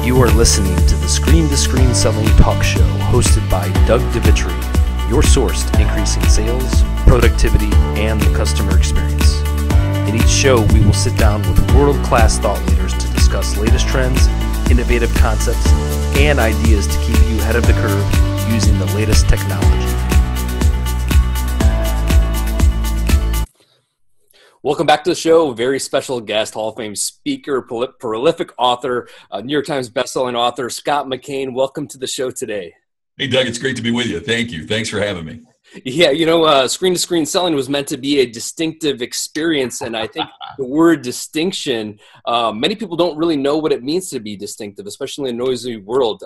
You are listening to the Screen to Screen Selling Talk Show hosted by Doug DeVitri, your source to increasing sales, productivity, and the customer experience. In each show, we will sit down with world-class thought leaders to discuss latest trends, innovative concepts, and ideas to keep you ahead of the curve using the latest technology. Welcome back to the show. Very special guest, Hall of Fame speaker, prolific author, New York Times bestselling author, Scott McKain. Welcome to the show today. Hey, Doug, it's great to be with you. Thank you. Thanks for having me. Yeah, screen-to-screen selling was meant to be a distinctive experience, and I think the word distinction, many people don't really know what it means to be distinctive, especially in a noisy world.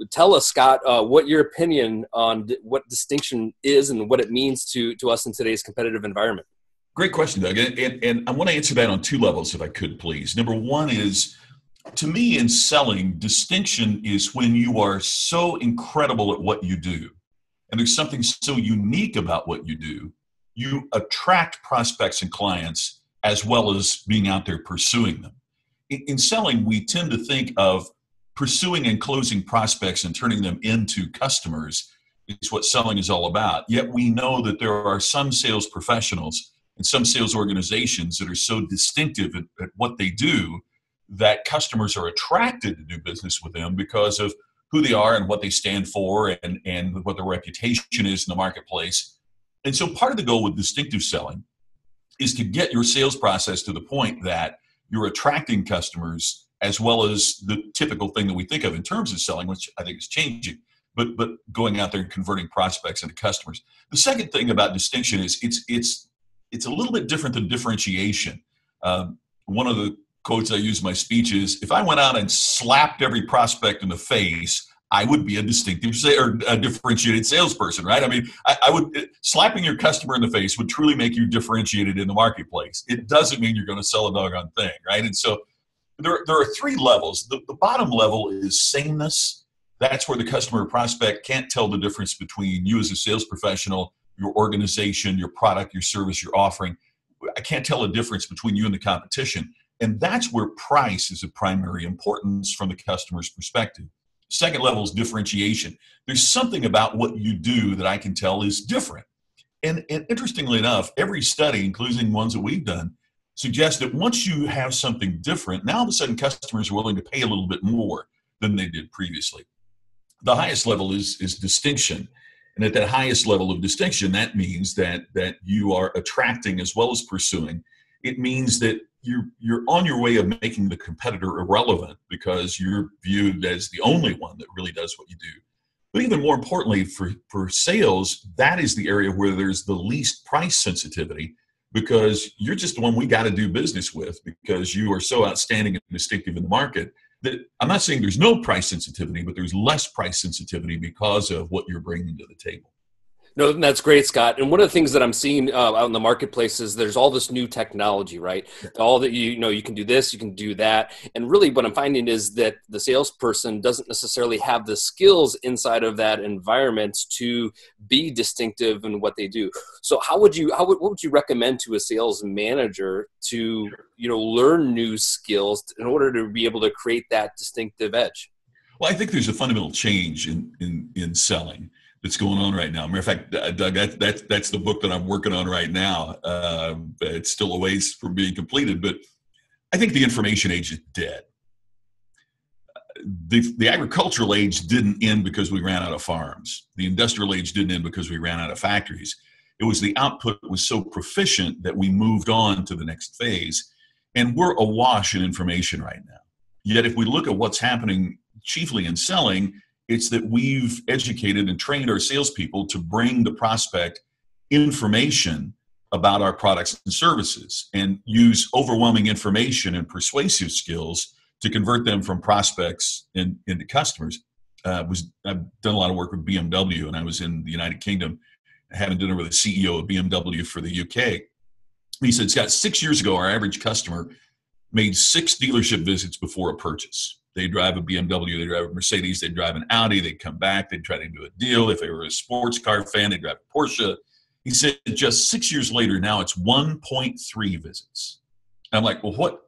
Tell us, Scott, what your opinion on what distinction is and what it means to us in today's competitive environment. Great question, Doug. And I want to answer that on two levels, if I could, please. Number one is, to me, in selling, distinction is when you are so incredible at what you do, and there's something so unique about what you do, you attract prospects and clients as well as being out there pursuing them. In selling, we tend to think of pursuing and closing prospects and turning them into customers is what selling is all about. Yet we know that there are some sales professionals and some sales organizations that are so distinctive at what they do that customers are attracted to do business with them because of who they are and what they stand for and what their reputation is in the marketplace. And so part of the goal with distinctive selling is to get your sales process to the point that you're attracting customers as well as the typical thing that we think of in terms of selling, which I think is changing, but going out there and converting prospects into customers. The second thing about distinction is it's a little bit different than differentiation. One of the quotes I use in my speech is, if I went out and slapped every prospect in the face, I would be a distinctive or a differentiated salesperson, right? I mean, I would, slapping your customer in the face would truly make you differentiated in the marketplace. It doesn't mean you're going to sell a doggone thing, right? And so there are three levels. The bottom level is sameness. That's where the customer or prospect can't tell the difference between you as a sales professional, your organization, your product, your service, your offering. I can't tell a difference between you and the competition. And that's where price is of primary importance from the customer's perspective. Second level is differentiation. There's something about what you do that I can tell is different. And interestingly enough, every study, including ones that we've done, suggests that once you have something different, now all of a sudden customers are willing to pay a little bit more than they did previously. The highest level is distinction. And at that highest level of distinction, that means that you are attracting as well as pursuing. It means that you're on your way of making the competitor irrelevant because you're viewed as the only one that really does what you do. But even more importantly, for sales, that is the area where there's the least price sensitivity because you're just the one we got to do business with because you are so outstanding and distinctive in the market. That I'm not saying there's no price sensitivity, but there's less price sensitivity because of what you're bringing to the table. No, that's great, Scott. And one of the things that I'm seeing out in the marketplace is there's all this new technology, right? All that, you can do this, you can do that. And really what I'm finding is that the salesperson doesn't necessarily have the skills inside of that environment to be distinctive in what they do. So what would you recommend to a sales manager to, learn new skills in order to be able to create that distinctive edge? Well, I think there's a fundamental change in selling that's going on right now. Matter of fact, Doug, that's the book that I'm working on right now. It's still a ways from being completed, but I think the information age is dead. The agricultural age didn't end because we ran out of farms. The industrial age didn't end because we ran out of factories. It was the output was so proficient that we moved on to the next phase, and we're awash in information right now. Yet if we look at what's happening chiefly in selling, it's that we've educated and trained our salespeople to bring the prospect information about our products and services and use overwhelming information and persuasive skills to convert them from prospects into customers. I've done a lot of work with BMW, and I was in the United Kingdom having dinner with the CEO of BMW for the UK. He said, Scott, 6 years ago, our average customer made 6 dealership visits before a purchase. They drive a BMW, they drive a Mercedes, they drive an Audi, they'd come back, they'd try to do a deal. If they were a sports car fan, they'd drive a Porsche. He said just 6 years later, now it's 1.3 visits. I'm like, well,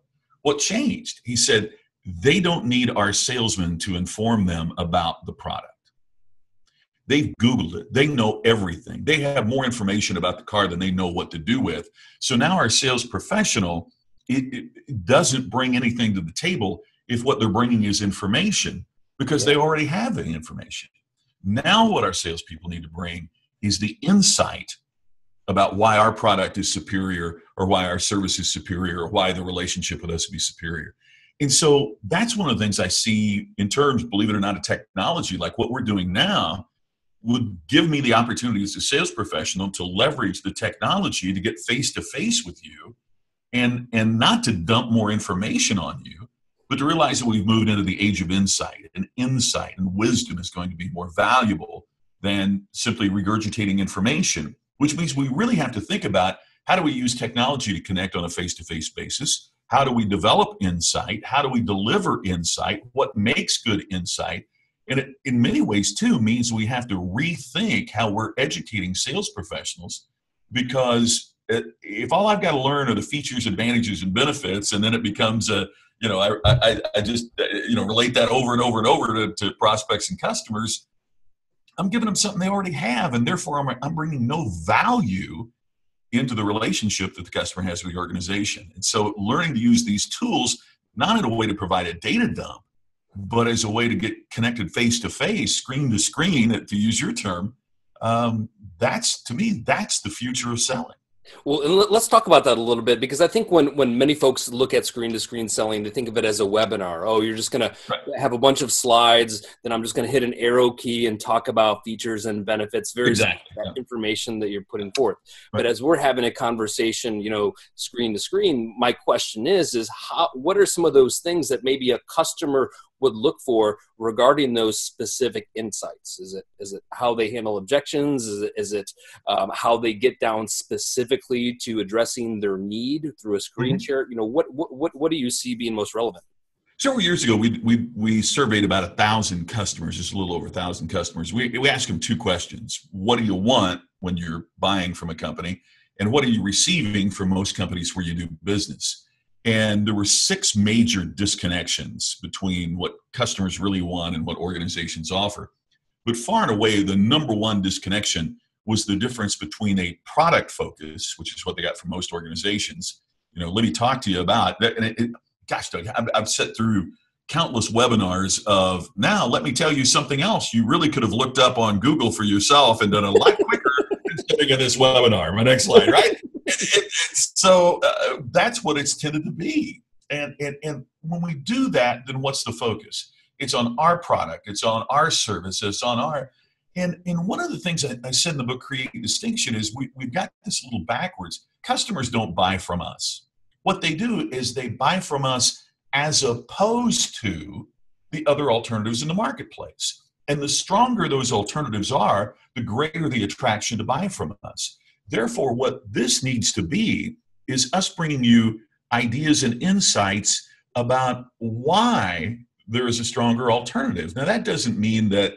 what changed? He said, they don't need our salesmen to inform them about the product. They've Googled it. They know everything. They have more information about the car than they know what to do with. So now our sales professional, it doesn't bring anything to the table if what they're bringing is information, because they already have the information. Now what our salespeople need to bring is the insight about why our product is superior, or why our service is superior, or why the relationship with us will be superior. And so that's one of the things I see in terms, believe it or not, of technology, like what we're doing now would give me the opportunity as a sales professional to leverage the technology to get face-to-face with you, and not to dump more information on you, but to realize that we've moved into the age of insight, and insight and wisdom is going to be more valuable than simply regurgitating information, which means we really have to think about, how do we use technology to connect on a face-to-face basis? How do we develop insight? How do we deliver insight? What makes good insight? And it, in many ways, too, means we have to rethink how we're educating sales professionals, because if all I've got to learn are the features, advantages, and benefits, and then it becomes I just relate that over and over and over to prospects and customers, I'm giving them something they already have, and therefore I'm bringing no value into the relationship that the customer has with the organization. And so learning to use these tools, not in a way to provide a data dump, but as a way to get connected face-to-face, screen to screen, to use your term, that's, to me, that's the future of selling. Well, and let's talk about that a little bit, because I think when many folks look at screen-to-screen selling, they think of it as a webinar. Oh, you're just going to have a bunch of slides, then I'm just going to hit an arrow key and talk about features and benefits, very information that you're putting forth. But as we're having a conversation, screen-to-screen, my question is what are some of those things that maybe a customer would look for regarding those specific insights? Is it how they handle objections? Is it how they get down specifically to addressing their need through a screen share? What do you see being most relevant? Several years ago, we surveyed about 1,000 customers, just a little over 1,000 customers. We asked them two questions: what do you want when you're buying from a company, and what are you receiving from most companies where you do business? And there were 6 major disconnections between what customers really want and what organizations offer. But far and away, the number one disconnection was the difference between a product focus, which is what they got from most organizations. Let me talk to you about that. And gosh, Doug, I've sat through countless webinars of, now let me tell you something else you really could have looked up on Google for yourself and done a lot quicker instead of this webinar. My next slide, right? So that's what it's tended to be. And when we do that, then what's the focus? It's on our product. It's on our service. It's on our... And one of the things I said in the book, Create Distinction, is we've got this little backwards. Customers don't buy from us. What they do is they buy from us as opposed to the other alternatives in the marketplace. And the stronger those alternatives are, the greater the attraction to buy from us. Therefore, what this needs to be is us bringing you ideas and insights about why there is a stronger alternative. Now, that doesn't mean that,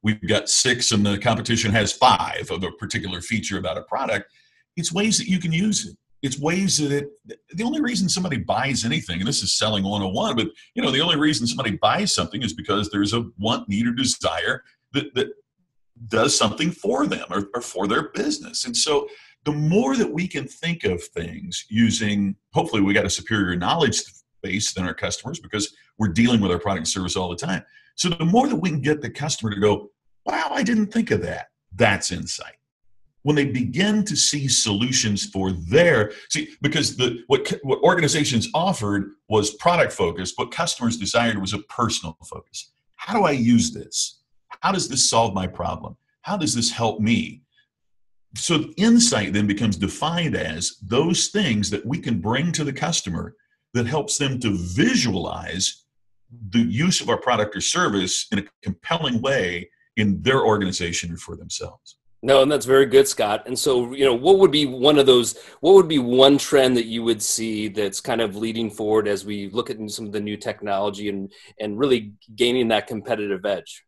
we've got 6 and the competition has 5 of a particular feature about a product. It's ways that you can use it. It's ways that the only reason somebody buys anything, and this is selling 101, but the only reason somebody buys something is because there's a want, need, or desire that does something for them or for their business. And so the more that we can think of things using, hopefully we got a superior knowledge base than our customers, because we're dealing with our product and service all the time. So the more that we can get the customer to go, wow, I didn't think of that. That's insight. When they begin to see solutions for because what organizations offered was product focused, what customers desired was a personal focus. How do I use this? How does this solve my problem? How does this help me? So insight then becomes defined as those things that we can bring to the customer that helps them to visualize the use of our product or service in a compelling way in their organization or for themselves. No, and that's very good, Scott. And so, what would be one trend that you would see that's kind of leading forward as we look at some of the new technology and really gaining that competitive edge?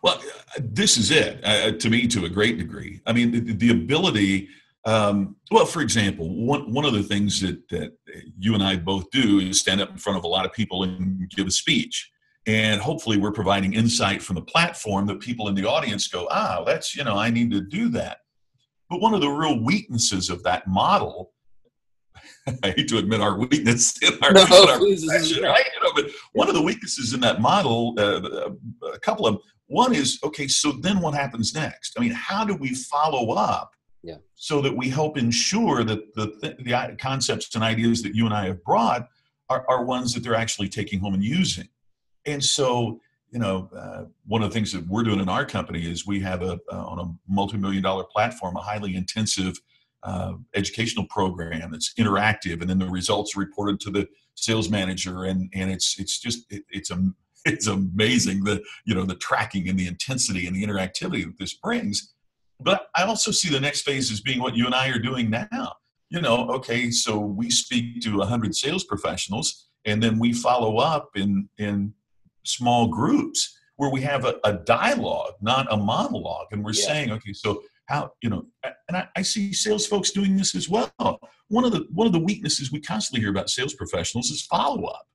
Well, this is it, to me, to a great degree. I mean, the ability, Well, for example, one of the things that you and I both do is stand up in front of a lot of people and give a speech. And hopefully we're providing insight from the platform that people in the audience go, that's, I need to do that. But one of the real weaknesses of that model, I hate to admit our weakness in our, profession, right? But one of the weaknesses in that model, a couple of them, one is, okay, so then what happens next? I mean, how do we follow up so that we help ensure that the concepts and ideas that you and I have brought are ones that they're actually taking home and using? And so, one of the things that we're doing in our company is we have on a multi-million-dollar platform, a highly intensive educational program that's interactive, and then the results are reported to the sales manager, and it's amazing the tracking and the intensity and the interactivity that this brings. But I also see the next phase as being what you and I are doing now. Okay, so we speak to 100 sales professionals, and then we follow up in small groups where we have a dialogue, not a monologue, and we're saying, okay, so how, and I see sales folks doing this as well. One of the weaknesses we constantly hear about sales professionals is follow-up.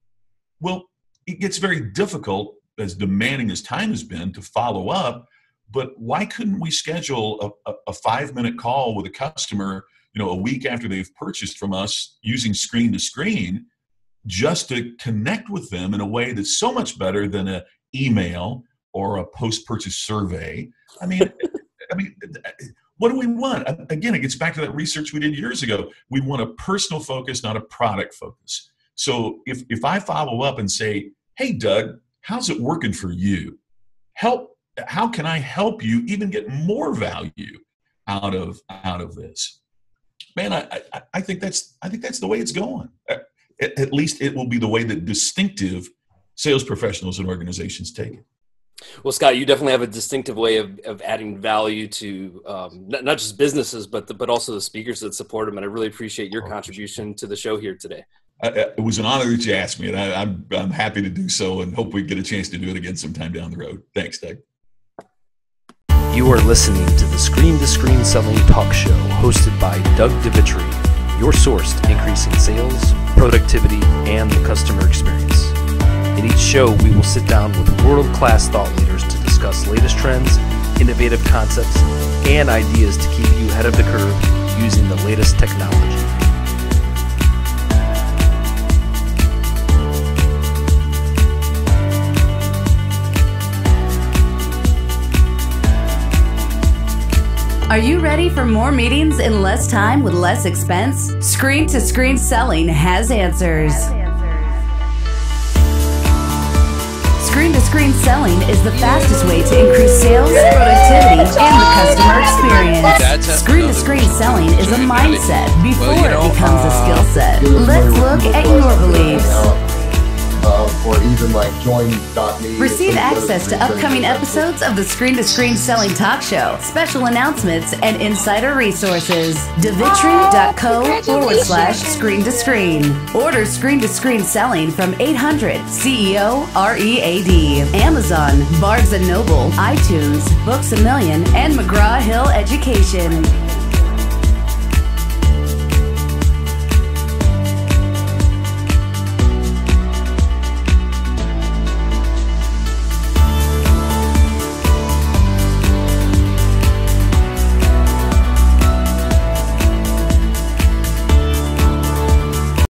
Well, it gets very difficult, as demanding as time has been, to follow up. But why couldn't we schedule a 5-minute call with a customer, a week after they've purchased from us using screen to screen, just to connect with them in a way that's so much better than an email or a post-purchase survey? I mean, what do we want? Again, it gets back to that research we did years ago. We want a personal focus, not a product focus. So if I follow up and say, hey, Doug, how's it working for you? How can I help you even get more value out of this? Man, I think that's the way it's going. At least it will be the way that distinctive sales professionals and organizations take it. Well, Scott, you definitely have a distinctive way of adding value to not just businesses, but also the speakers that support them. And I really appreciate your contribution to the show here today. It was an honor that you asked me, and I'm happy to do so, and hope we get a chance to do it again sometime down the road. Thanks, Doug. You are listening to the Screen to Screen Selling Talk Show, hosted by Doug DeVitri, your source to increasing sales, productivity, and the customer experience. In each show, we will sit down with world-class thought leaders to discuss latest trends, innovative concepts, and ideas to keep you ahead of the curve using the latest technology. Are you ready for more meetings in less time with less expense? Screen to Screen Selling has answers. Screen to Screen Selling is the fastest way to increase sales, productivity, and the customer experience. Screen to Screen Selling is a mindset before it becomes a skill set. Let's look at your beliefs. Or even like join.me. Receive access to upcoming episodes of the Screen to Screen Selling Talk Show, special announcements, and insider resources. differentiation.co/screen to screen. Order Screen to Screen Selling from 800-CEO-READ, Amazon, Barnes & Noble, iTunes, Books A Million, and McGraw-Hill Education.